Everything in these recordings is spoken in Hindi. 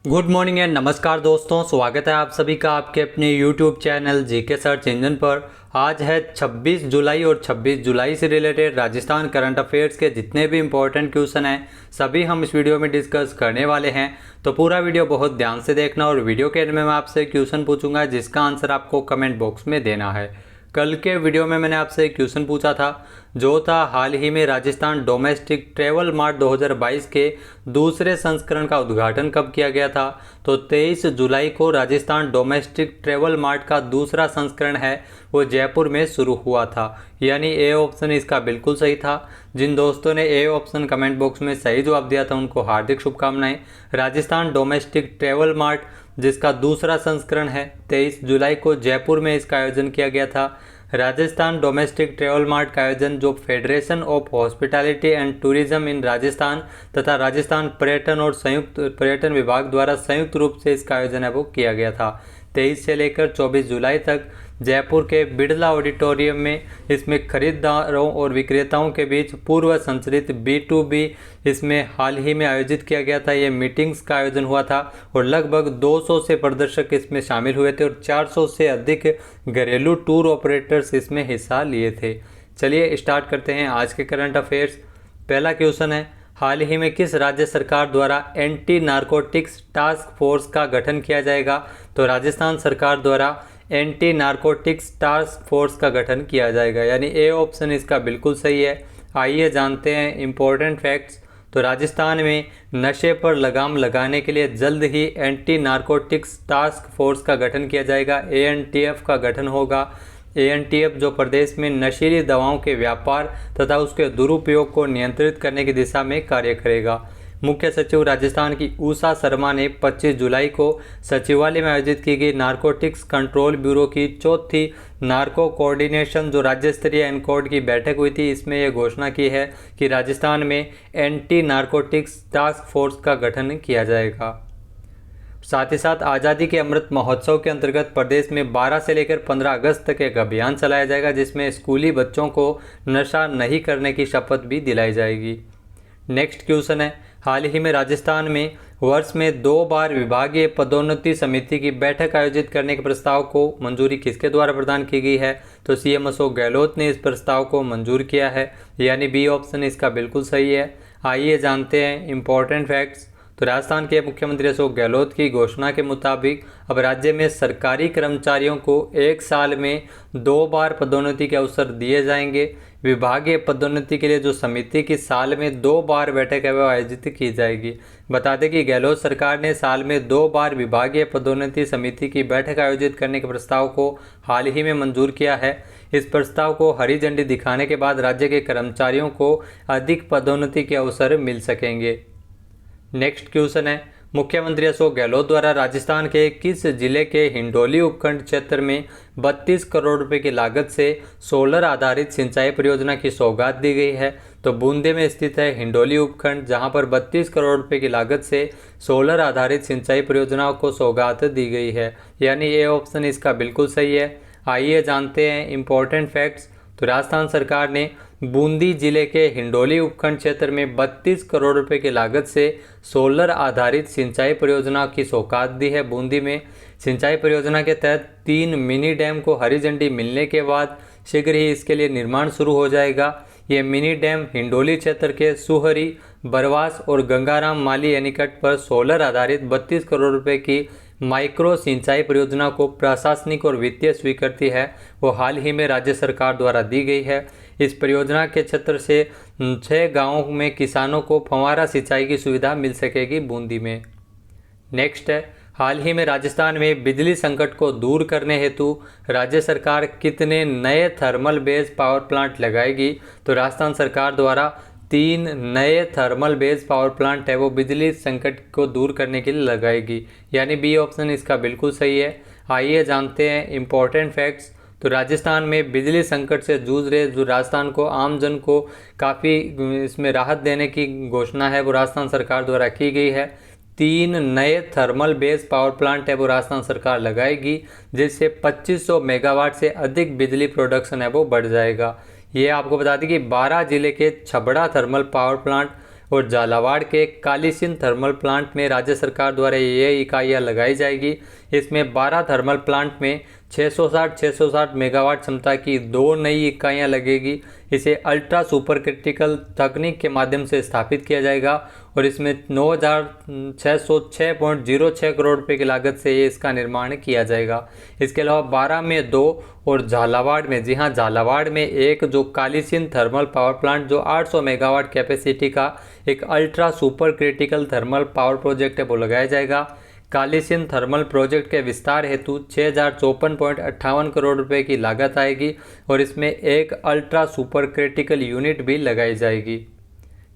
गुड मॉर्निंग एंड नमस्कार दोस्तों, स्वागत है आप सभी का आपके अपने YouTube channel GK search engine पर। आज है 26 जुलाई और 26 जुलाई से रिलेटेड राजस्थान करंट अफेयर्स के जितने भी इम्पोर्टेंट क्वेश्चन हैं सभी हम इस वीडियो में डिस्कस करने वाले हैं। तो पूरा वीडियो बहुत ध्यान से देखना और वीडियो के एंड में मैं आपसे क्वेश्चन पूछूंगा जिसका आंसर आपको कमेंट बॉक्स में देना है। कल के वीडियो में मैंने आपसे एक क्वेश्चन पूछा था जो था हाल ही में राजस्थान डोमेस्टिक ट्रैवल मार्ट 2022 के दूसरे संस्करण का उद्घाटन कब किया गया था। तो 23 जुलाई को राजस्थान डोमेस्टिक ट्रैवल मार्ट का दूसरा संस्करण है वो जयपुर में शुरू हुआ था, यानी ए ऑप्शन इसका बिल्कुल सही था। जिन दोस्तों ने ए ऑप्शन कमेंट बॉक्स में सही जवाब दिया था उनको हार्दिक शुभकामनाएं। राजस्थान डोमेस्टिक ट्रैवल मार्ट जिसका दूसरा संस्करण है 23 जुलाई को जयपुर में इसका आयोजन किया गया था। राजस्थान डोमेस्टिक ट्रैवल मार्ट का आयोजन जो federation of hospitality and tourism in Rajasthan तथा राजस्थान पर्यटन और संयुक्त पर्यटन विभाग द्वारा संयुक्त रूप से इसका आयोजन है वो किया गया था। 23 से लेकर 24 जुलाई तक जयपुर के बिड़ला ऑडिटोरियम में इसमें खरीदारों और विक्रेताओं के बीच पूर्व संचलित B2B इसमें हाल ही में आयोजित किया गया था। ये मीटिंग्स का आयोजन हुआ था और लगभग 200 से प्रदर्शक इसमें शामिल हुए थे और 400 से अधिक घरेलू टूर ऑपरेटर्स इसमें हिस्सा लिए थे। चलिए स्टार्ट करते हैं आज के करंट अफेयर्स। पहला क्वेश्चन है, हाल ही में किस राज्य सरकार द्वारा एंटी नारकोटिक्स टास्क फोर्स का गठन किया जाएगा। तो राजस्थान सरकार द्वारा एंटी नारकोटिक्स टास्क फोर्स का गठन किया जाएगा, यानी ए ऑप्शन इसका बिल्कुल सही है। आइए जानते हैं इम्पोर्टेंट फैक्ट्स। तो राजस्थान में नशे पर लगाम लगाने के लिए जल्द ही एंटी नारकोटिक्स टास्क फोर्स का गठन किया जाएगा, ANTF का गठन होगा। ANTF जो प्रदेश में नशीली दवाओं के व्यापार तथा उसके दुरुपयोग को नियंत्रित करने की दिशा में कार्य करेगा। मुख्य सचिव राजस्थान की उषा शर्मा ने 25 जुलाई को सचिवालय में आयोजित की गई नारकोटिक्स कंट्रोल ब्यूरो की चौथी नार्को कोऑर्डिनेशन जो राज्य स्तरीय एनकोड की बैठक हुई थी, इसमें यह घोषणा की है कि राजस्थान में एंटी नारकोटिक्स टास्क फोर्स का गठन किया जाएगा। साथ ही साथ आज़ादी के अमृत महोत्सव के अंतर्गत प्रदेश में 12 से लेकर 15 अगस्त तक एक अभियान चलाया जाएगा जिसमें स्कूली बच्चों को नशा नहीं करने की शपथ भी दिलाई जाएगी। नेक्स्ट क्वेश्चन है, हाल ही में राजस्थान में वर्ष में 2 बार विभागीय पदोन्नति समिति की बैठक आयोजित करने के प्रस्ताव को मंजूरी किसके द्वारा प्रदान की गई है। तो CM अशोक गहलोत ने इस प्रस्ताव को मंजूर किया है, यानी बी ऑप्शन इसका बिल्कुल सही है। आइए जानते हैं इम्पोर्टेंट फैक्ट्स। तो राजस्थान के मुख्यमंत्री अशोक गहलोत की घोषणा के मुताबिक अब राज्य में सरकारी कर्मचारियों को 1 साल में 2 बार पदोन्नति के अवसर दिए जाएंगे। विभागीय पदोन्नति के लिए जो समिति की साल में 2 बार बैठक है वह आयोजित की जाएगी। बता दें कि गहलोत सरकार ने साल में 2 बार विभागीय पदोन्नति समिति की बैठक आयोजित करने के प्रस्ताव को हाल ही में मंजूर किया है। इस प्रस्ताव को हरी झंडी दिखाने के बाद राज्य के कर्मचारियों को अधिक पदोन्नति के अवसर मिल सकेंगे। नेक्स्ट क्वेश्चन है, मुख्यमंत्री अशोक गहलोत द्वारा राजस्थान के किस जिले के हिंडोली उपखंड क्षेत्र में 32 करोड़ रुपए की लागत से सोलर आधारित सिंचाई परियोजना की सौगात दी गई है। तो बूंदे में स्थित है हिंडोली उपखंड जहां पर 32 करोड़ रुपए की लागत से सोलर आधारित सिंचाई परियोजनाओं को सौगात दी गई है, यानी ए ऑप्शन इसका बिल्कुल सही है। आइए जानते हैं इम्पोर्टेंट फैक्ट्स। तो राजस्थान सरकार ने बूंदी जिले के हिंडोली उपखंड क्षेत्र में 32 करोड़ रुपए की लागत से सोलर आधारित सिंचाई परियोजना की सौगात दी है। बूंदी में सिंचाई परियोजना के तहत 3 मिनी डैम को हरी झंडी मिलने के बाद शीघ्र ही इसके लिए निर्माण शुरू हो जाएगा। ये मिनी डैम हिंडोली क्षेत्र के सुहरी, बरवास और गंगाराम माली एनीकट पर सोलर आधारित 32 करोड़ रुपए की माइक्रो सिंचाई परियोजना को प्रशासनिक और वित्तीय स्वीकृति है वो हाल ही में राज्य सरकार द्वारा दी गई है। इस परियोजना के क्षेत्र से 6 गांवों में किसानों को फव्वारा सिंचाई की सुविधा मिल सकेगी बूंदी में। नेक्स्ट है, हाल ही में राजस्थान में बिजली संकट को दूर करने हेतु राज्य सरकार कितने नए थर्मल बेस पावर प्लांट लगाएगी। तो राजस्थान सरकार द्वारा 3 नए थर्मल बेस पावर प्लांट है वो बिजली संकट को दूर करने के लिए लगाएगी, यानी बी ऑप्शन इसका बिल्कुल सही है। आइए जानते हैं इम्पोर्टेंट फैक्ट्स। तो राजस्थान में बिजली संकट से जूझ रहे जो राजस्थान को आम जन को काफ़ी इसमें राहत देने की घोषणा है वो राजस्थान सरकार द्वारा की गई है। 3 नए थर्मल बेस पावर प्लांट है वो राजस्थान सरकार लगाएगी जिससे 2500 मेगावाट से अधिक बिजली प्रोडक्शन है वो बढ़ जाएगा। ये आपको बता दें कि 12 जिले के छबड़ा थर्मल पावर प्लांट और झालावाड़ के कालीसिंध थर्मल प्लांट में राज्य सरकार द्वारा ये इकाइयाँ लगाई जाएगी। इसमें 12 थर्मल प्लांट में 660 मेगावाट क्षमता की 2 नई इकाइयाँ लगेगी। इसे अल्ट्रा सुपर क्रिटिकल तकनीक के माध्यम से स्थापित किया जाएगा और इसमें 9,606.06 करोड़ रुपए की लागत से ये इसका निर्माण किया जाएगा। इसके अलावा 12 में 2 और झालावाड़ में, जी हाँ, झालावाड़ में एक जो कालीसिंध थर्मल पावर प्लांट जो 800 मेगावाट कैपेसिटी का एक ultra super critical thermal power project है वो लगाया जाएगा। कालीसिंध थर्मल प्रोजेक्ट के विस्तार हेतु 6,054.58 करोड़ रुपए की लागत आएगी और इसमें एक अल्ट्रा सुपर क्रिटिकल यूनिट भी लगाई जाएगी।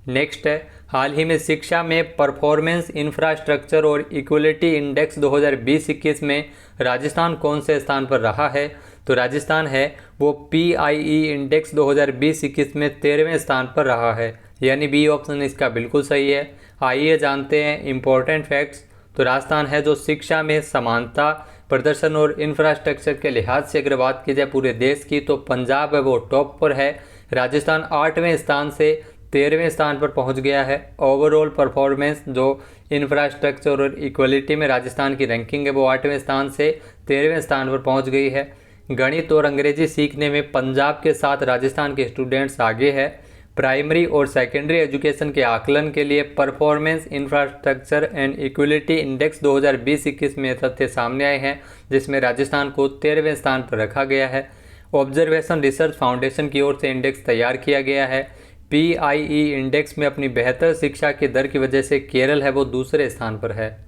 नेक्स्ट है, हाल ही में शिक्षा में परफॉर्मेंस इंफ्रास्ट्रक्चर और इक्वलिटी इंडेक्स 2020-21 में राजस्थान कौन से स्थान पर रहा है? तो राजस्थान है वो PIE इंडेक्स 2020-21 में 13वें स्थान पर रहा है, यानी बी ऑप्शन इसका बिल्कुल सही है। आइए जानते हैं इम्पोर्टेंट फैक्ट्स। तो राजस्थान है जो शिक्षा में समानता, प्रदर्शन और इंफ्रास्ट्रक्चर के लिहाज से अगर बात की जाए पूरे देश की तो पंजाब है वो टॉप पर है। राजस्थान 8वें स्थान से 13वें स्थान पर पहुंच गया है। ओवरऑल परफॉर्मेंस जो इंफ्रास्ट्रक्चर और इक्वलिटी में राजस्थान की रैंकिंग है वो 8वें स्थान से 13वें स्थान पर पहुंच गई है। गणित और अंग्रेजी सीखने में पंजाब के साथ राजस्थान के स्टूडेंट्स आगे है। प्राइमरी और सेकेंडरी एजुकेशन के आकलन के लिए performance infrastructure and equality index 2020-21 में तथ्य सामने आए हैं, जिसमें राजस्थान को 13वें स्थान पर रखा गया है। ऑब्जर्वेशन रिसर्च फाउंडेशन की ओर से इंडेक्स तैयार किया गया है। PIE इंडेक्स में अपनी बेहतर शिक्षा की दर की वजह से केरल है वो दूसरे स्थान पर है।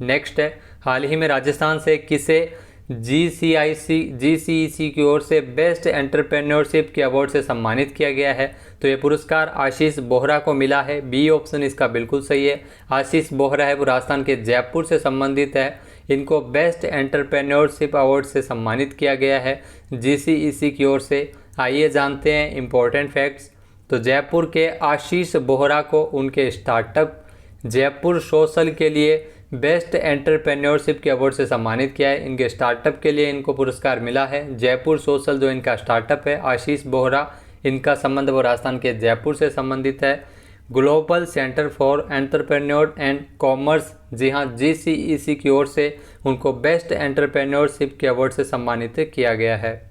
नेक्स्ट है, हाल ही में राजस्थान से किसे GCEC की ओर से बेस्ट एंटरप्रेन्योरशिप के अवार्ड से सम्मानित किया गया है? तो ये पुरस्कार आशीष बोहरा को मिला है। बी ऑप्शन इसका बिल्कुल सही है। आशीष बोहरा है वो राजस्थान के जयपुर से संबंधित है। इनको बेस्ट एंटरप्रेन्योरशिप अवार्ड से सम्मानित किया गया है GCEC की ओर से। आइए जानते हैं इम्पोर्टेंट फैक्ट्स। तो जयपुर के आशीष बोहरा को उनके स्टार्टअप जयपुर सोशल के लिए बेस्ट एंटरप्रेन्योरशिप के अवार्ड से सम्मानित किया है। इनके स्टार्टअप के लिए इनको पुरस्कार मिला है। जयपुर सोशल जो इनका स्टार्टअप है, आशीष बोहरा, इनका संबंध वो राजस्थान के जयपुर से संबंधित है। Global centre for entrepreneur and commerce, जी हाँ, GCEC की ओर से उनको बेस्ट एंटरप्रेन्योरशिप के अवार्ड से सम्मानित किया गया है।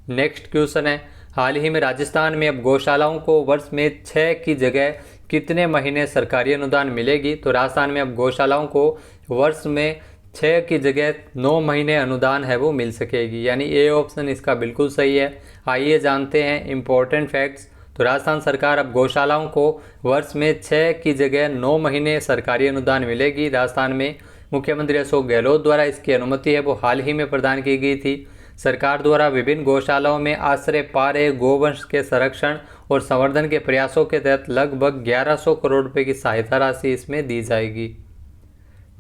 नेक्स्ट क्वेश्चन है, हाल ही में राजस्थान में अब गौशालाओं को वर्ष में 6 की जगह कितने महीने सरकारी अनुदान मिलेगी? तो राजस्थान में अब गौशालाओं को वर्ष में 6 की जगह 9 महीने अनुदान है वो मिल सकेगी, यानी ए ऑप्शन इसका बिल्कुल सही है। आइए जानते हैं इम्पोर्टेंट फैक्ट्स। तो राजस्थान सरकार अब गौशालाओं को वर्ष में 6 की जगह 9 महीने सरकारी अनुदान मिलेगी। राजस्थान में मुख्यमंत्री अशोक गहलोत द्वारा इसकी अनुमति है वो हाल ही में प्रदान की गई थी। सरकार द्वारा विभिन्न गौशालाओं में आश्रय पा रहे गोवंश के संरक्षण और संवर्धन के प्रयासों के तहत लगभग 1100 करोड़ रुपए की सहायता राशि इसमें दी जाएगी।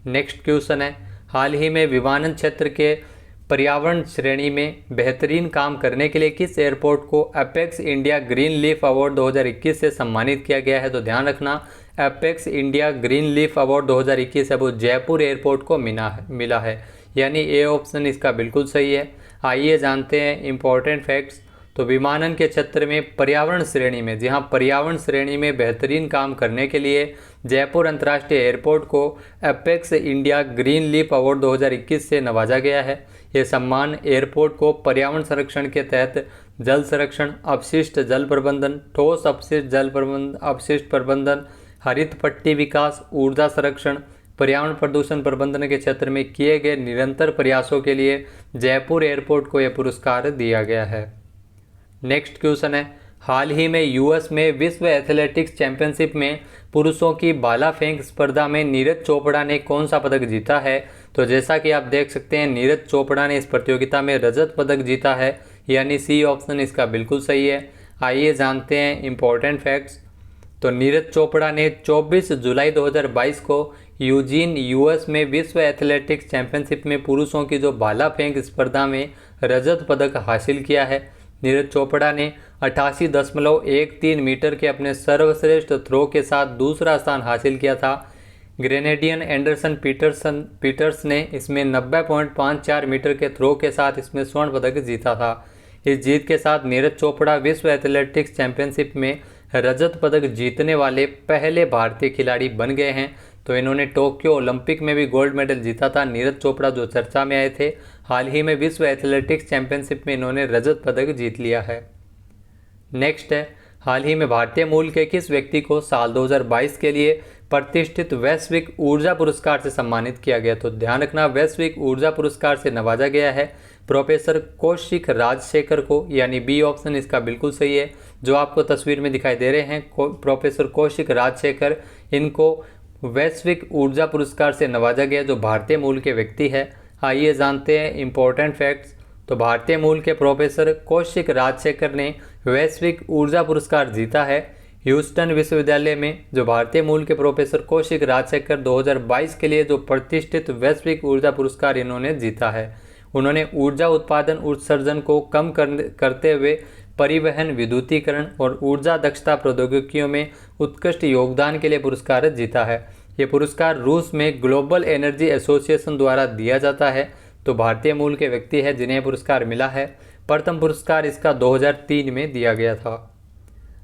नेक्स्ट क्वेश्चन है, हाल ही में विमानन क्षेत्र के पर्यावरण श्रेणी में बेहतरीन काम करने के लिए किस एयरपोर्ट को apex India green leaf award 2021 से सम्मानित किया गया है? तो ध्यान रखना, apex India green leaf award 2021 है वो जयपुर एयरपोर्ट को मिला है, यानी ए ऑप्शन इसका बिल्कुल सही है। आइए जानते हैं इम्पोर्टेंट फैक्ट्स। तो विमानन के क्षेत्र में पर्यावरण श्रेणी में, जी हाँ, पर्यावरण श्रेणी में बेहतरीन काम करने के लिए जयपुर अंतर्राष्ट्रीय एयरपोर्ट को apex India green leaf award 2021 से नवाजा गया है। यह सम्मान एयरपोर्ट को पर्यावरण संरक्षण के तहत जल संरक्षण, अपशिष्ट जल प्रबंधन, ठोस अपशिष्ट प्रबंधन, हरित पट्टी विकास, ऊर्जा संरक्षण, पर्यावरण प्रदूषण प्रबंधन के क्षेत्र में किए गए निरंतर प्रयासों के लिए जयपुर एयरपोर्ट को यह पुरस्कार दिया गया है। नेक्स्ट क्वेश्चन है, हाल ही में यूएस में विश्व एथलेटिक्स चैंपियनशिप में पुरुषों की भाला फेंक स्पर्धा में नीरज चोपड़ा ने कौन सा पदक जीता है? तो जैसा कि आप देख सकते हैं नीरज चोपड़ा ने इस प्रतियोगिता में रजत पदक जीता है, यानी सी ऑप्शन इसका बिल्कुल सही है। आइए जानते हैं इम्पोर्टेंट फैक्ट्स। तो नीरज चोपड़ा ने 24 जुलाई 2022 को यूजीन यूएस में विश्व एथलेटिक्स चैंपियनशिप में पुरुषों की जो भाला फेंक स्पर्धा में रजत पदक हासिल किया है। नीरज चोपड़ा ने 88.13 मीटर के अपने सर्वश्रेष्ठ थ्रो के साथ दूसरा स्थान हासिल किया था। ग्रेनेडियन एंडरसन पीटर्स ने इसमें 90.54 मीटर के थ्रो के साथ इसमें स्वर्ण पदक जीता था। इस जीत के साथ नीरज चोपड़ा विश्व एथलेटिक्स चैंपियनशिप में रजत पदक जीतने वाले पहले भारतीय खिलाड़ी बन गए हैं। तो इन्होंने टोक्यो ओलंपिक में भी गोल्ड मेडल जीता था। नीरज चोपड़ा जो चर्चा में आए थे, हाल ही में विश्व एथलेटिक्स चैंपियनशिप में इन्होंने रजत पदक जीत लिया है। नेक्स्ट है, हाल ही में भारतीय मूल के किस व्यक्ति को साल 2022 के लिए प्रतिष्ठित वैश्विक ऊर्जा पुरस्कार से सम्मानित किया गया? तो ध्यान रखना, वैश्विक ऊर्जा पुरस्कार से नवाजा गया है प्रोफेसर कौशिक राजशेखर को, यानी बी ऑप्शन इसका बिल्कुल सही है। जो आपको तस्वीर में दिखाई दे रहे हैं प्रोफेसर कौशिक राजशेखर, इनको वैश्विक ऊर्जा पुरस्कार से नवाजा गया, जो भारतीय मूल के व्यक्ति है। आइए जानते हैं इंपॉर्टेंट फैक्ट्स। तो भारतीय मूल के प्रोफेसर कौशिक राजशेखर ने वैश्विक ऊर्जा पुरस्कार जीता है ह्यूस्टन विश्वविद्यालय में। जो भारतीय मूल के प्रोफेसर कौशिक राजशेखर 2022 के लिए जो प्रतिष्ठित वैश्विक ऊर्जा पुरस्कार इन्होंने जीता है। उन्होंने ऊर्जा उत्पादन उत्सर्जन को कम करते हुए परिवहन, विद्युतीकरण और ऊर्जा दक्षता प्रौद्योगिकियों में उत्कृष्ट योगदान के लिए पुरस्कार जीता है। ये पुरस्कार रूस में ग्लोबल एनर्जी एसोसिएशन द्वारा दिया जाता है। तो भारतीय मूल के व्यक्ति है जिन्हें पुरस्कार मिला है। प्रथम पुरस्कार इसका 2003 में दिया गया था।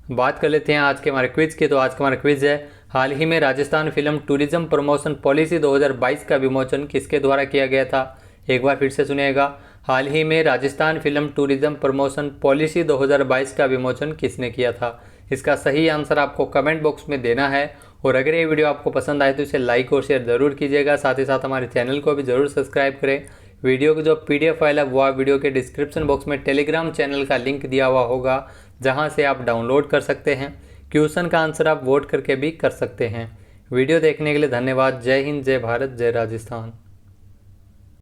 बात कर लेते हैं आज के हमारे क्विज की। तो आज का हमारा क्विज है, हाल ही में Rajasthan film tourism promotion policy 2022 का विमोचन किसके द्वारा किया गया था? एक बार फिर से सुनिएगा, हाल ही में Rajasthan film tourism promotion policy 2022 का विमोचन किसने किया था? इसका सही आंसर आपको कमेंट बॉक्स में देना है। और अगर ये वीडियो आपको पसंद आए तो इसे लाइक और शेयर ज़रूर कीजिएगा। साथ ही साथ हमारे चैनल को भी ज़रूर सब्सक्राइब करें। वीडियो की जो PDF फाइल है वो आप वीडियो के डिस्क्रिप्शन बॉक्स में टेलीग्राम चैनल का लिंक दिया हुआ होगा, जहां से आप डाउनलोड कर सकते हैं। क्वेश्चन का आंसर आप वोट करके भी कर सकते हैं। वीडियो देखने के लिए धन्यवाद। जय हिंद, जय भारत, जय राजस्थान।